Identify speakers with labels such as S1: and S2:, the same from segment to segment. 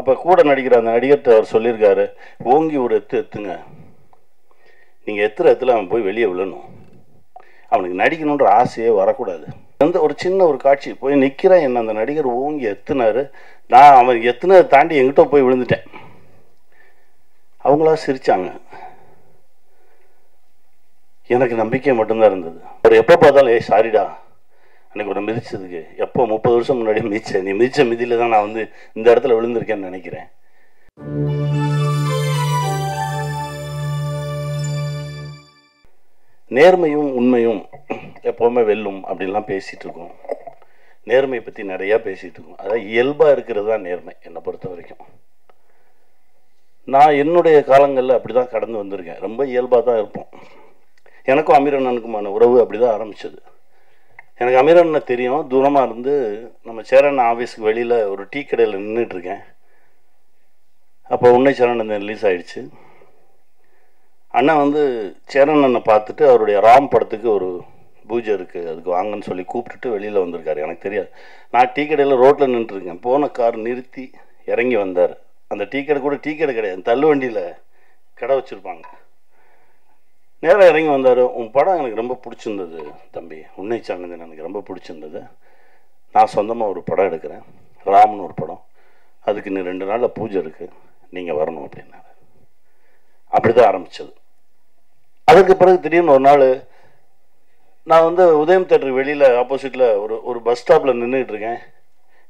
S1: அப்போ கூட நடிக்கிற அந்த நடிகர்கிட்ட அவர் சொல்லியிருக்காரு, ஓங்கி ஒரு எத்துங்க, நீங்கள் எத்துல அவன் போய் வெளியே விழணும், அவனுக்கு நடிக்கணுன்ற ஆசையே வரக்கூடாது. வந்து ஒரு சின்ன ஒரு காட்சி போய் நிற்கிறேன், என்ன அந்த நடிகர் ஓங்கி எத்துனாரு, நான் அவன் எத்துனதை தாண்டி எங்கிட்ட போய் விழுந்துட்டேன். அவங்களா சிரிச்சாங்க. எனக்கு நம்பிக்கை மட்டும்தான் இருந்தது. அவர் எப்போ பார்த்தாலும் ஏய் சாரிடா அன்னைக்கு ஒரு மிதிச்சதுக்கு, எப்போ 30 வருஷம் முன்னாடி மிதிச்சேன், நீ மிதிச்ச மிதியில தான் நான் வந்து இந்த இடத்துல விழுந்திருக்கேன்னு நினைக்கிறேன். நேர்மையும் உண்மையும் எப்போவுமே வெல்லும் அப்படின்லாம் பேசிகிட்டு இருக்கோம். நேர்மை பற்றி நிறையா பேசிகிட்டு இருக்கோம். அதாவது இயல்பாக இருக்கிறது தான் நேர்மை என்னை பொறுத்த வரைக்கும். நான் என்னுடைய காலங்களில் அப்படி தான் கடந்து வந்திருக்கேன். ரொம்ப இயல்பாக தான் இருப்போம். எனக்கும் அமீரண்ணனுக்குமான உறவு அப்படி தான் ஆரம்பித்தது. எனக்கு அமீரண்ணனை தெரியும், தூரமாக இருந்து. நம்ம சேரன் ஆஃபீஸுக்கு வெளியில் ஒரு டீ கடையில் நின்றுட்டுருக்கேன். அப்போ உன்னை சேரன் ரிலீஸ் ஆகிடுச்சு. அண்ணன் வந்து சேரன் அண்ணனை பார்த்துட்டு அவருடைய ராம் படத்துக்கு ஒரு பூஜை இருக்குது, அதுக்கு வாங்கன்னு சொல்லி கூப்பிட்டுட்டு வெளியில் வந்திருக்காரு. எனக்கு தெரியாது. நான் டீ கடையில் ரோட்டில் நின்றுருக்கேன். போன கார் நிறுத்தி இறங்கி வந்தார். அந்த டீ கடை கூட டீ கடை கிடையாது, தள்ளு வண்டியில் கடை வச்சுருப்பாங்க. நேராக இறங்கி வந்தார். உன் படம் எனக்கு ரொம்ப பிடிச்சிருந்தது தம்பி, உன்னை சார்ந்தது எனக்கு ரொம்ப பிடிச்சிருந்தது. நான் சொந்தமாக ஒரு படம் எடுக்கிறேன், ராம்னு ஒரு படம், அதுக்கு இன்னும் 2 நாளில் பூஜை இருக்குது, நீங்கள் வரணும் அப்படின்னாரு. அப்படி தான் ஆரம்பித்தது. அதுக்கு பிறகு திடீர்னு ஒரு நாள் நான் வந்து உதயம் தேட்டருக்கு வெளியில் ஆப்போசிட்டில் ஒரு பஸ் ஸ்டாப்பில் நின்றுட்டு இருக்கேன்.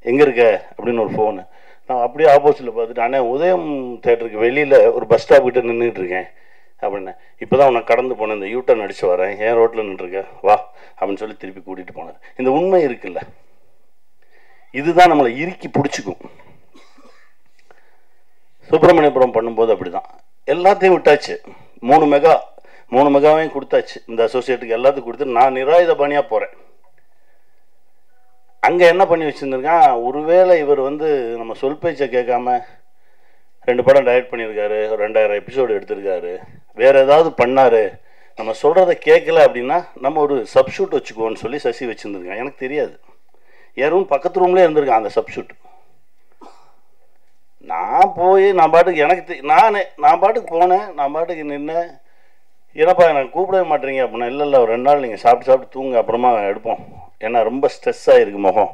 S1: எங்கே இருக்க அப்படின்னு ஒரு ஃபோனு. நான் அப்படியே ஆப்போசிட்டில் பார்த்துட்டு, அண்ணே உதயம் தேட்டருக்கு வெளியில் ஒரு பஸ் ஸ்டாப் கிட்ட நின்றுட்டு இருக்கேன் அப்படின்னேன். இப்போ தான் உன்னை கடந்து போனேன், இந்த யூட்டர்ன் அடித்து வரேன், ஏன் ரோட்டில் நின்றுருக்க வா அப்படின்னு சொல்லி திருப்பி கூட்டிகிட்டு போனார். இந்த உண்மை இருக்குல்ல, இதுதான் நம்மளை இறுக்கி பிடிச்சிக்கும். சுப்பிரமணியபுரம் பண்ணும்போது அப்படி தான் எல்லாத்தையும் விட்டாச்சு. 3 மெகாவையும் கொடுத்தாச்சு. இந்த அசோசியேட்டுக்கு எல்லாத்துக்கும் கொடுத்து நான் நிராயுத பாணியாக போகிறேன். அங்கே என்ன பண்ணி வச்சுருந்துருக்கான், ஒருவேளை இவர் வந்து நம்ம சொல் பேச்சை கேட்காம 2 படம் டைரக்ட் பண்ணியிருக்காரு, 2000 எபிசோடு எடுத்திருக்காரு, வேறு ஏதாவது பண்ணார், நம்ம சொல்கிறத கேட்கல அப்படின்னா நம்ம ஒரு சப்ஷூட் வச்சுக்குவோன்னு சொல்லி சசி வச்சுருந்துருக்கான். எனக்கு தெரியாது. என் ரூம் பக்கத்து ரூம்லேயே இருந்திருக்கான் அந்த சப்ஷூட். நான் போய் நான் பாட்டுக்கு எனக்கு நான் பாட்டுக்கு போனேன், நான் பாட்டுக்கு நின்னேன். ஏன்னாப்பா எனக்கு கூப்பிடவே மாட்டேறீங்க அப்படின்னா, இல்லை ஒரு 2 நாள் நீங்கள் சாப்பிட்டு தூங்க, அப்புறமா எடுப்போம், ஏன்னா ரொம்ப ஸ்ட்ரெஸ்ஸாக இருக்குது முகம்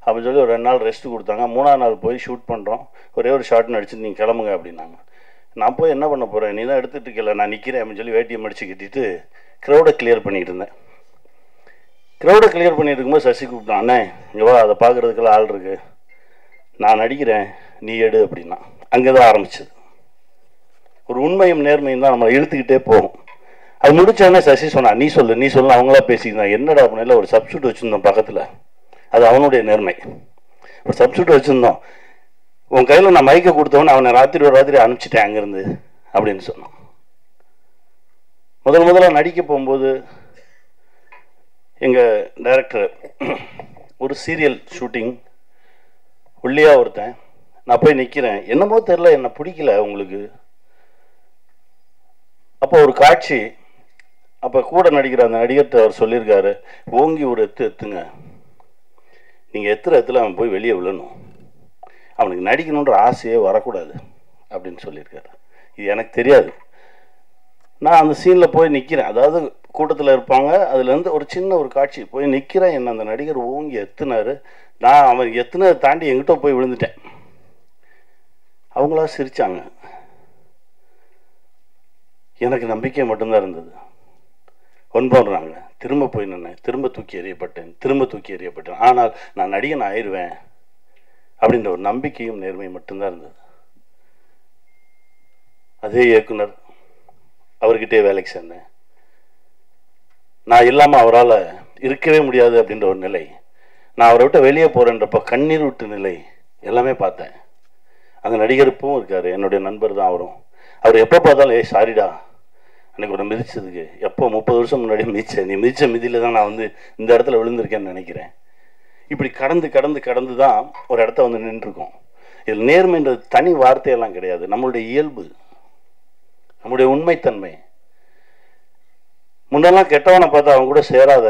S1: அப்படின்னு சொல்லி ஒரு 2 நாள் ரெஸ்ட்டு கொடுத்தாங்க. 3ஆவது நாள் போய் ஷூட் பண்ணுறோம். ஒரே ஒரு ஷார்ட் நடிச்சு நீங்கள் கிளம்புங்க அப்படின்னாங்க. நான் போய் என்ன பண்ண போகிறேன், நீ தான் எடுத்துகிட்டு இருக்கல, நான் நிற்கிறேன் அப்படின்னு சொல்லி வேட்டியை மடிச்சு கட்டிட்டு க்ரௌடை கிளியர் பண்ணிகிட்டு இருந்தேன். க்ரௌடை கிளியர் பண்ணிட்டு இருக்கும்போது சசி கூப்பிட்டான், அண்ணே இங்கே வா, அதை பார்க்குறதுக்கெல்லாம் ஆள் இருக்குது, நான் நடிக்கிறேன், நீ எடு அப்படின்னா. அங்கே தான் ஆரம்பிச்சது. ஒரு உண்மையும் நேர்மையும் தான் நம்மளை இழுத்துக்கிட்டே போகும். அது முடிச்சோடனே சசி சொன்னான், நீ சொல்லு அவங்களா பேசிக்கிட்டான். என்னடா அப்படின்னா, ஒரு சப்ஸ்டியூட் வச்சுருந்தோம் பக்கத்தில், அது அவனுடைய நேர்மை. ஒரு சப்ஸ்டியூட் வச்சுருந்தோம், உன் கையில் நான் மைக்கை கொடுத்தவொன்னே அவனை ராத்திரி அனுப்பிச்சிட்டேன் அங்கேருந்து அப்படின்னு சொன்னான். முதல்ல நடிக்க போகும்போது எங்கள் டைரக்டர் ஒரு சீரியல் ஷூட்டிங், உள்ளியா ஒருத்தன், நான் போய் நிற்கிறேன், என்னமோ தெரில, என்னை பிடிக்கல உங்களுக்கு. அப்போ ஒரு காட்சி, அப்போ கூட நடிக்கிற அந்த நடிகர்கிட்ட அவர் சொல்லியிருக்காரு, ஓங்கி ஒரு எத்துங்க, நீங்கள் எத்துல அவன் போய் வெளியே விழணும், அவனுக்கு நடிக்கணுன்ற ஆசையே வரக்கூடாது அப்படின்னு சொல்லியிருக்காரு. இது எனக்கு தெரியாது. நான் அந்த சீனில் போய் நிற்கிறேன், அதாவது கூட்டத்தில் இருப்பாங்க, அதுலேருந்து ஒரு சின்ன ஒரு காட்சி போய் நிற்கிறேன், என்ன அந்த நடிகர் ஓங்கி எத்துனாரு, நான் அவன் எத்துனதை தாண்டி எங்கிட்ட போய் விழுந்துட்டேன். அவங்களா சிரிச்சாங்க. எனக்கு நம்பிக்கை மட்டும்தான் இருந்தது. ஒன்பதுறாங்க, திரும்ப போய் நின்னேன், திரும்ப தூக்கி எறியப்பட்டேன், ஆனால் நான் நடிகன் ஆயிடுவேன் அப்படின்ற ஒரு நம்பிக்கையும் நேர்மையும் மட்டும்தான் இருந்தது. அதே இயக்குனர், அவர்கிட்டே வேலைக்கு சேர்ந்தேன். நான் இல்லாமல் அவரால் இருக்கவே முடியாது அப்படின்ற ஒரு நிலை, நான் அவரை விட்டு வெளியே போகிறேன்றப்ப கண்ணீர் விட்டு நிலை எல்லாமே பார்த்தேன். அந்த நடிகருப்பும் இருக்கார், என்னுடைய நண்பர் தான் அவரும். அவர் எப்போ பார்த்தாலும் ஏய் சாரிடா அன்றைக்கி ஒரு மிதிச்சதுக்கு, எப்போ 30 வருஷம் முன்னாடி மிதிச்சேன், நீ மிதிச்ச மிதியில் தான் நான் வந்து இந்த இடத்துல விழுந்திருக்கேன்னு நினைக்கிறேன். இப்படி கடந்து தான் ஒரு இடத்த வந்து நின்றுருக்கோம். இதில் நேர்மைன்றது தனி வார்த்தையெல்லாம் கிடையாது, நம்மளுடைய இயல்பு, நம்முடைய உண்மைத்தன்மை. முன்னெல்லாம் கெட்டவனை பார்த்தா அவன் கூட சேராத,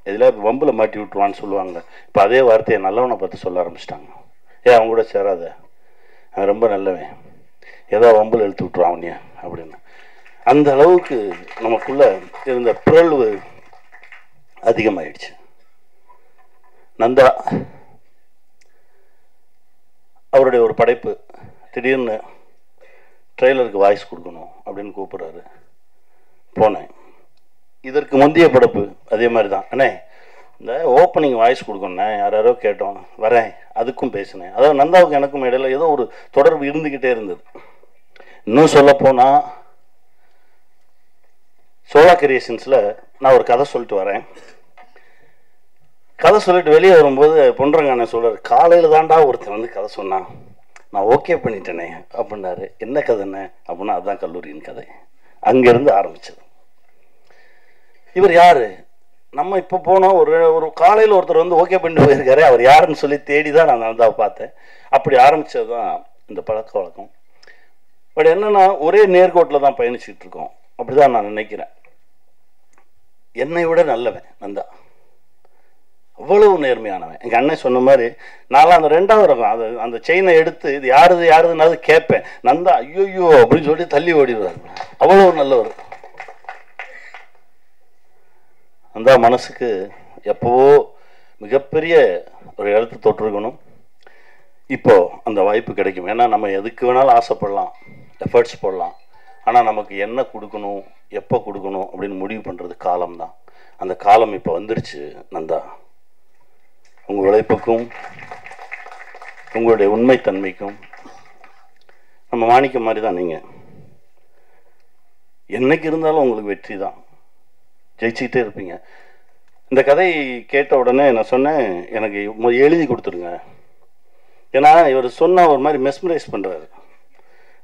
S1: எதில் வம்பில் மாட்டி விட்டுருவான்னு சொல்லுவாங்க. இப்போ அதே வார்த்தையை நல்லவனை பார்த்து சொல்ல ஆரம்பிச்சிட்டாங்க. அவன் கூட சேராத, அவன் ரொம்ப நல்லவன், ஏதோ வம்புல இழுத்து விட்டுருவான் அவனியா அப்படின்னு. அந்த அளவுக்கு நமக்குள்ள இருந்த பிறழ்வு அதிகமாயிடுச்சு. நந்தா அவருடைய ஒரு படைப்பு திடீர்னு ட்ரெய்லருக்கு வாய்ஸ் கொடுக்கணும் அப்படின்னு கூப்பிட்றாரு. போனேன். இதற்கு முந்தைய படைப்பு அதே மாதிரி தான். அண்ணே இந்த ஓப்பனிங் வாய்ஸ் கொடுக்கணுண்ணே, யாரோ கேட்டோம், வரேன், அதுக்கும் பேசினேன். அதாவது நந்தாவுக்கு எனக்கும் இடையில ஏதோ ஒரு தொடர்பு இருந்துக்கிட்டே இருந்தது. இன்னும் சொல்லப்போனால் சோலா கிரியேஷன்ஸில் நான் ஒரு கதை சொல்லிட்டு வரேன். கதை சொல்லிட்டு வெளியே வரும்போது பொன்றங்கான சொல்கிறார், காலையில் தாண்டா ஒருத்தன் வந்து கதை சொன்னான், நான் ஓகே பண்ணிட்டேனே அப்படின்னாரு. என்ன கதைண்ணே அப்படின்னா அதுதான் கல்லூரியின் கதை. அங்கேருந்து ஆரம்பிச்சது. இவர் யார்? நம்ம இப்போ போனோம், ஒரு காலையில் ஒருத்தர் வந்து ஓகே பண்ணிட்டு போயிருக்காரு, அவர் யாருன்னு சொல்லி தேடி தான் நான் நந்தாவை பார்த்தேன். அப்படி ஆரம்பித்தது தான் இந்த பழக்க வழக்கம். பட் என்னென்னா ஒரே நேர்கோட்டில் தான் பயணிச்சுட்டு இருக்கோம், அப்படி தான் நான் நினைக்கிறேன். என்னை விட நல்லவன் நந்தா, அவ்வளவு நேர்மையானவன். எங்கள் அண்ணன் சொன்ன மாதிரி நான்லாம் அந்த 2வது ரகம் அந்த செயினை எடுத்து இது யாருதுனாவது கேட்பேன். நந்தா ஐயோ அப்படின்னு சொல்லி தள்ளி ஓடிடுவார். அவ்வளவு நல்லவர். நந்தா மனசுக்கு எப்போவோ மிகப்பெரிய ஒரு இடத்து தொட்டிருக்கணும். இப்போ அந்த வாய்ப்பு கிடைக்கும். ஏன்னா நம்ம எதுக்கு வேணாலும் ஆசைப்படலாம், எஃபர்ட்ஸ் போடலாம். ஆனால் நமக்கு என்ன கொடுக்கணும், எப்போ கொடுக்கணும் அப்படின்னு முடிவு பண்ணுறது காலம்தான். அந்த காலம் இப்போ வந்துடுச்சு. நந்தா, உங்கள் உழைப்புக்கும் உங்களுடைய உண்மைத்தன்மைக்கும் நம்ம மாணிக்க மாதிரி தான். நீங்கள் என்னைக்கு இருந்தாலும் உங்களுக்கு வெற்றி தான், ஜெயிச்சுக்கிட்டே இருப்பீங்க. இந்த கதை கேட்ட உடனே நான் சொன்னேன், எனக்கு எழுதி கொடுத்துருங்க. ஏன்னா இவர் சொன்ன ஒரு மாதிரி மெஸ்மரைஸ் பண்ணுறாரு.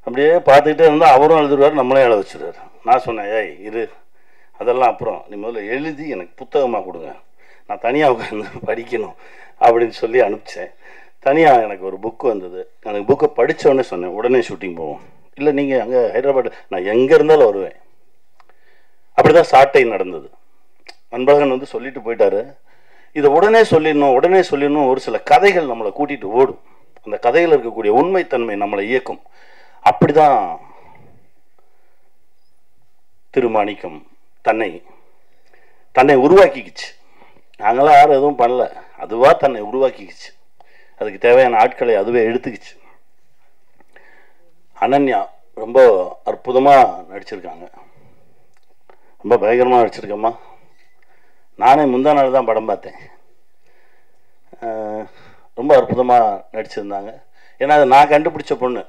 S1: அப்படியே பார்த்துக்கிட்டே இருந்தால் அவரும் எழுதுருவார், நம்மளே எழுத வச்சுருவார். நான் சொன்னேன், ஏய் இரு, அதெல்லாம் அப்புறம் நீ முதல்ல எழுதி எனக்கு புத்தகமாக கொடுங்க, நான் தனியாக உட்காந்து படிக்கணும் அப்படின்னு சொல்லி அனுப்பிச்சேன். தனியாக எனக்கு ஒரு புக்கு வந்தது. எனக்கு புக்கை படித்தோடனே சொன்னேன், உடனே ஷூட்டிங் போவோம். இல்லை நீங்கள் அங்கே ஹைதராபாத், நான் எங்கே இருந்தாலும் வருவேன். அப்படி தான் சாட்டை நடந்தது. அன்பழகன் வந்து சொல்லிட்டு போயிட்டாரு, இதை உடனே சொல்லிடணும். ஒரு சில கதைகள் நம்மளை கூட்டிகிட்டு ஓடும். அந்த கதையில் இருக்கக்கூடிய உண்மைத்தன்மை நம்மளை இயக்கும். அப்படிதான் திருமாணிக்கம் தன்னை உருவாக்கிக்கிச்சு. நாங்களாம் யாரும் எதுவும் பண்ணல, அதுவா தன்னை உருவாக்கிக்கிச்சு. அதுக்கு தேவையான ஆட்களை அதுவே எடுத்துக்கிச்சு. அனன்யா ரொம்ப அற்புதமாக நடிச்சிருக்காங்க, ரொம்ப பயங்கரமாக நடிச்சிருக்கம்மா. நானே முந்தா நாள் தான் படம் பார்த்தேன். ரொம்ப அற்புதமாக நடிச்சிருந்தாங்க. ஏன்னா அது நான் கண்டுபிடிச்ச பொண்ணு.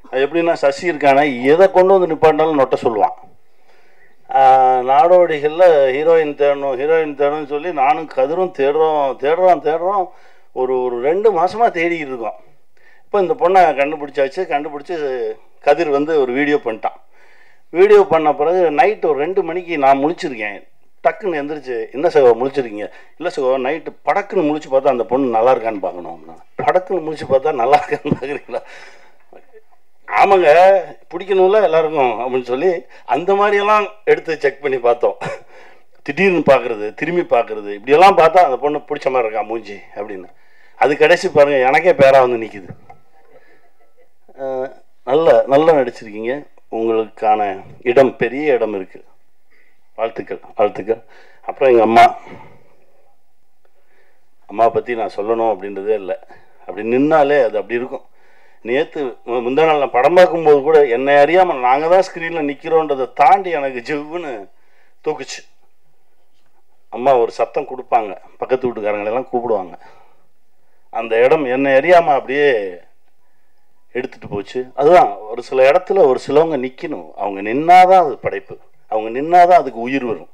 S1: அது எப்படின்னா, சசி இருக்கானே எதை கொண்டு வந்து நிப்பாட்டினாலும் நொட்ட சொல்லுவான். நாடோடிகளில் ஹீரோயின் தேடணும்னு சொல்லி நானும் கதிரும் தேடுறோம். ஒரு 2 மாதமாக தேடிக்கிட்டு இருக்கோம். இப்போ இந்த பொண்ணை கண்டுபிடிச்சி கதிர் வந்து ஒரு வீடியோ பண்ணிட்டான். வீடியோ பண்ண பிறகு நைட்டு ஒரு 2 மணிக்கு நான் முழிச்சிருக்கேன். டக்குன்னு எந்திரிச்சு, என்ன சகோ முழிச்சிருக்கீங்க? இல்லை சகோ, நைட்டு படக்குன்னு முழிச்சு பார்த்தா அந்த பொண்ணு நல்லா இருக்கான்னு பார்க்கணும். படக்குன்னு முழிச்சு பார்த்தா நல்லா இருக்கான்னு பார்க்குறீங்களா? ஆமாங்க, பிடிக்கணும்ல எல்லாருக்கும் அப்படின்னு சொல்லி அந்த மாதிரியெல்லாம் எடுத்து செக் பண்ணி பார்த்தோம். திடீர்னு பார்க்குறது, திரும்பி பார்க்குறது, இப்படியெல்லாம் பார்த்தா அந்த பொண்ணு பிடிச்ச மாதிரி இருக்கா மூஞ்சி அப்படின்னு. அது கடைசி பாருங்கள், எனக்கே பேராக வந்து நிற்கிது. நல்லா நடிச்சிருக்கீங்க. உங்களுக்கான இடம், பெரிய இடம் இருக்குது. வாழ்த்துக்கள். அப்புறம் எங்கள் அம்மா பற்றி நான் சொல்லணும் அப்படின்றதே இல்லை. அப்படி நின்னாலே அது அப்படி இருக்கும். நேற்று முந்தா நாள் நான் படம் பார்க்கும்போது கூட என்னை அறியாமல் நாங்கள் தான் ஸ்க்ரீனில் நிற்கிறோன்றதை தாண்டி எனக்கு ஜிவ்வுன்னு தூக்குச்சு. அம்மா ஒரு சத்தம் கொடுப்பாங்க, பக்கத்து வீட்டுக்காரங்களெல்லாம் கூப்பிடுவாங்க. அந்த இடம் என்னை அறியாமல் அப்படியே எடுத்துகிட்டு போச்சு. அதுதான், ஒரு சில இடத்துல ஒரு சிலவங்க நிற்கணும். அவங்க நின்னாதான் அது படைப்பு, அவங்க நின்னாதான் அதுக்கு உயிர் வரும்.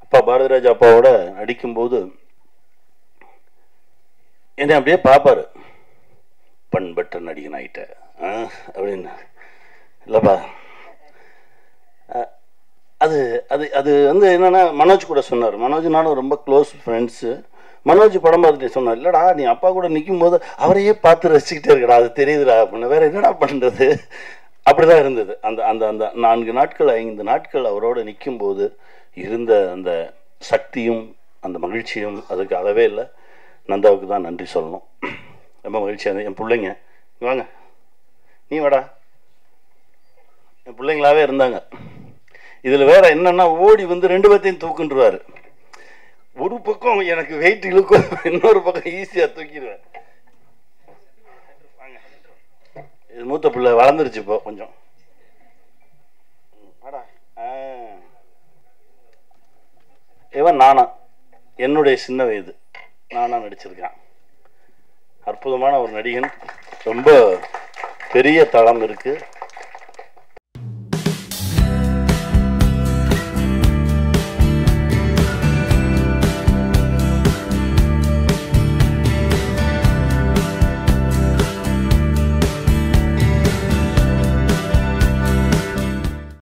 S1: அப்பா பாரதிராஜா அப்பாவோட நடிக்கும்போது என்னை அப்படியே பார்ப்பாரு, பண்பட்ட நடிகன் ஆகிட்ட அப்படின்னு. இல்லைப்பா, அது அது அது வந்து என்னென்னா, மனோஜ் கூட சொன்னார். மனோஜ் நானும் ரொம்ப க்ளோஸ் ஃப்ரெண்ட்ஸு. மனோஜ் படம் பார்த்துட்டு சொன்னார், இல்லைடா நீ அப்பா கூட நிற்கும் போது அவரையே பார்த்து ரசிச்சுக்கிட்டே இருக்கடா, அது தெரியுதுடா அப்படின்னு. வேறு என்னடா பண்ணுறது? அப்படி தான் இருந்தது. அந்த அந்த அந்த 4 நாட்கள் 5 நாட்கள் அவரோடு நிற்கும்போது இருந்த அந்த சக்தியும் அந்த மகிழ்ச்சியும் அதுக்கு அளவே இல்லை. நந்தாவுக்கு தான் நன்றி சொல்லணும். ரொம்ப மகிழ்ச்சியாக இருந்தது. என் பிள்ளைங்க வாங்க, நீ வாடா. என் பிள்ளைங்களாவே இருந்தாங்க. இதில் வேற என்னன்னா, ஓடி வந்து 2 பேர்த்தையும் தூக்குன்றாரு. ஒரு பக்கம் எனக்கு வெயிட் இழுக்கும், இன்னொரு பக்கம் ஈஸியாக தூக்கிடுவேன். வாங்க, இது மூத்த பிள்ளை வளர்ந்துருச்சு இப்போ கொஞ்சம். வாடா. இவன் நானா, என்னுடைய சின்ன வயது நானா நடிச்சிருக்கான். அற்புதமான ஒரு நடிகன், ரொம்ப பெரிய தளம் இருக்குது.